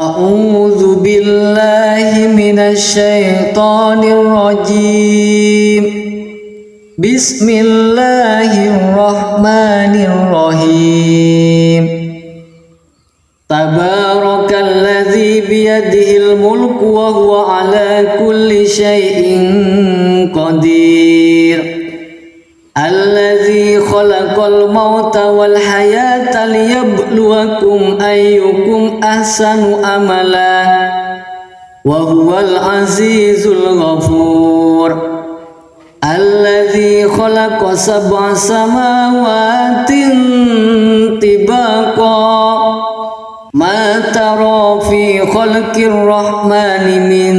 A'udzu billahi minasy syaithanir rajim. Bismillahirrahmanirrahim. Tabarakalladzi biyadihil mulku wa huwa ala kulli syai'in qadir. Alladzi khalaqal mauta wal hayata liyabluwakum ayyukum ahsanu amala wa huwal azizul ghafur. Alladzi khalaqa sab'a samawatin tibaqa ma tara fi khalqir rahmani min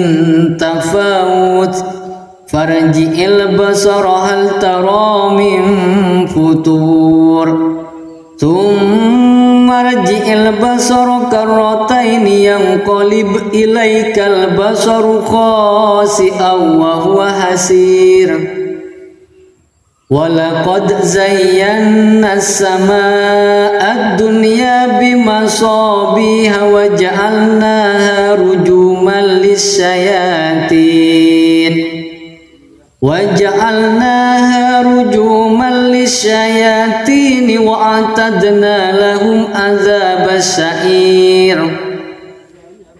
tafawut farji'il basara hal tara min futur thumma rji'il basara karrataini yanqalib ilaikal basaru khasi'an wa huwa hasir. Walaqad zayyana as-samaa'a ad-dunya bimasabiha wa ja'alnaha rujuman lis-syayatin وَجَعَلْنَاهَا رُجُومًا لِلشَّيَاطِينِ وَأَعْتَدْنَا لَهُمْ عَذَابَ السَّعِيرِ.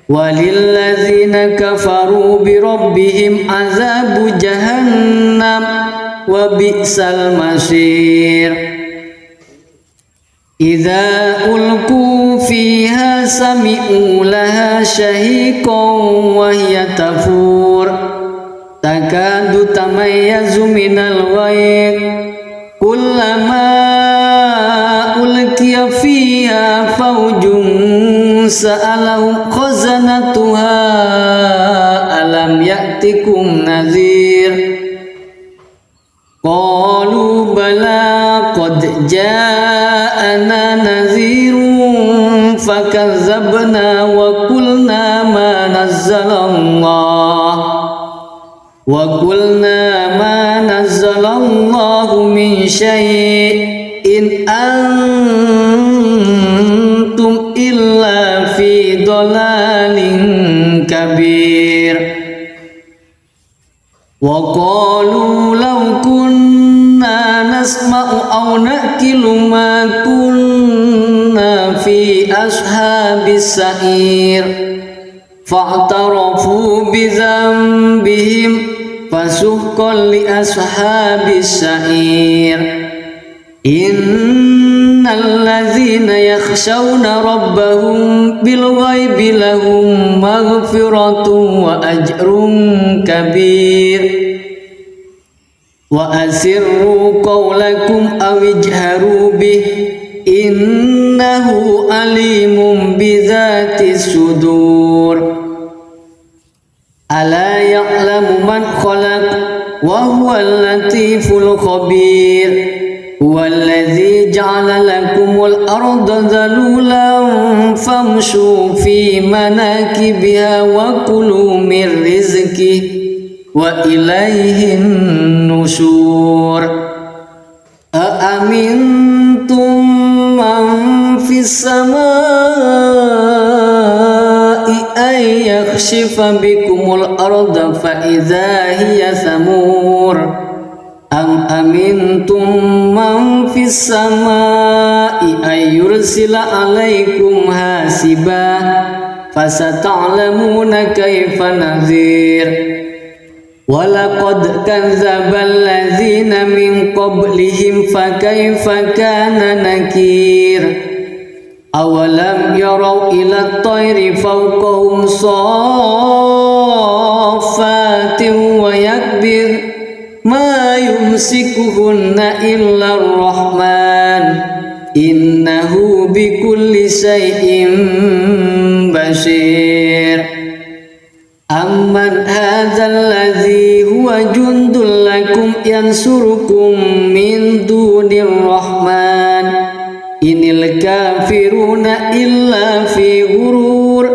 وَلِلَّذِينَ كَفَرُوا بِرَبِّهِمْ عَذَابُ جَهَنَّمَ وَبِئْسَ الْمَصِيرُ. إِذَا أُلْقُوا فِيهَا سَمِعُوا لَهَا شَهِيقًا وَهِيَ تَفُورُ takadu tamayyazu minal ghayz kullama ulqiya fiha fawjun sa'alahum khazanatuha alam ya'tikum nadhir qalu bala qad ja'ana nadhirun fakazzabna wa qulna ma nazzalallah وَقُلْنَا مَا نَزَّلَ اللَّهُ مِنْ شَيْءٍ إِنْ أَنْتُمْ إِلَّا فِي ضَلَالٍ كَبِيرٍ. وَقَالُوا لَوْ كُنَّا نَسْمَعُ أَوْ نَعْقِلُ مَا كُنَّا فِي أَصْحَابِ السَّعِيرِ فَاعْتَرَفُوا بِذَنبِهِمْ فَسُحْقًا لِأَصْحَابِ السَّعِيرِ. إِنَّ الَّذِينَ يَخْشَوْنَ رَبَّهُمْ بِالْغَيْبِ لَهُمْ مَغْفِرَةٌ وَأَجْرٌ كَبِيرٌ. وَأَسِرُّوا قَوْلَكُمْ أَوِ اجْهَرُوا بِهِ إِنَّهُ عَلِيمٌ بِذَاتِ الصُّدُورِ. ألا يعلم من خلق وهو اللطيف الخبير. هو الذي جعل لكم الأرض ذلولا فامشوا في مناكبها وكلوا من رزقه وإليه النشور. أأمنتم من في السماء أن يخسف بكم الأرض فإذا هي تمور أم أمنتم من في السماء أن يرسل عليكم حاسبا فستعلمون كيف نذير. وَلَقَدْ كَذَّبَ الَّذِينَ مِنْ قَبْلِهِمْ فَكَيْفَ كَانَ نَكِيرِ. أَوَلَمْ يَرَوْا إِلَى الطَّيْرِ فَوْقَهُمْ صَافَّاتٍ وَيَقْبِضْنَ مَا يُمْسِكُهُنَّ إِلَّا الرَّحْمَنُ إِنَّهُ بِكُلِّ شَيْءٍ بَصِيرٌ. أَمَّنْ هَذَا الَّذِي هُوَ جُنْدٌ لَكُمْ يَنْصُرُكُمْ مِنْ دُونِ الرَّحْمَنِ إِنِ الْكَافِرُونَ إِلَّا فِي غُرُورٍ.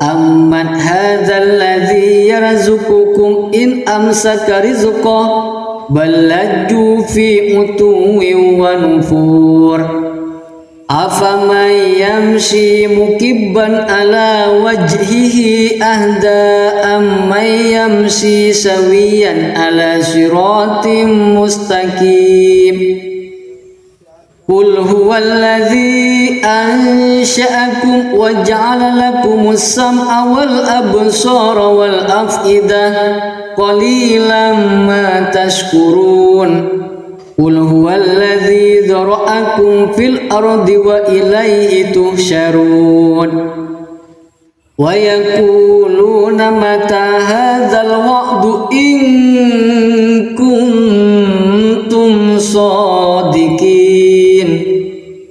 أَمَّنْ هَذَا الَّذِي يَرْزُقُكُمْ إِنْ أَمْسَكَ رِزْقَهُ بَلْ لَجُّوا فِي عُتُوٍّ وَنُفُورٍ. أفمن يمشي مكبا على وجهه أهدى أمن يمشي سويا على صراط مستقيم قل هو الذي أنشأكم وجعل لكم السمع والأبصار والأفئدة قليلا ما تشكرون قل هو الذي ذرأكم في الأرض وإليه تحشرون ويقولون متى هذا الوعد إن كنتم صادقين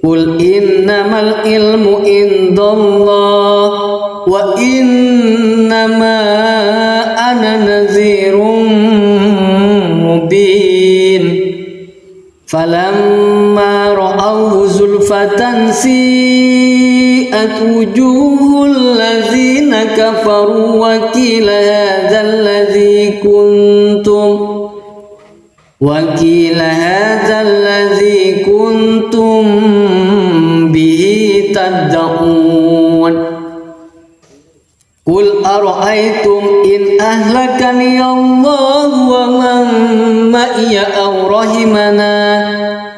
قل إنما العلم عند الله وإنما أنا نذير مبين فلما رأوه زلفة سيئت وجوه الذين كفروا وقيل هذا الذي كنتم به تدعون قل أرأيتم إن أهلكني الله ومن معي أو رحمنا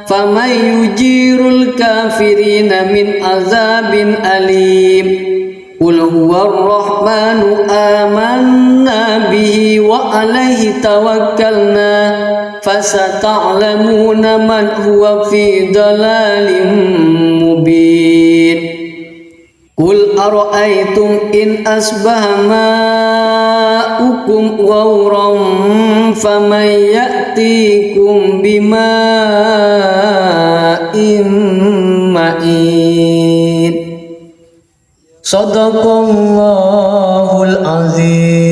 فمن يجير الكافرين من عذاب أليم قل هو الرحمن آمنا به وعليه توكلنا فستعلمون من هو في ضلال مبين قل أرأيتم إن أصبح ماؤكم غورا فمن يأتيكم بماء معين صدق الله العظيم.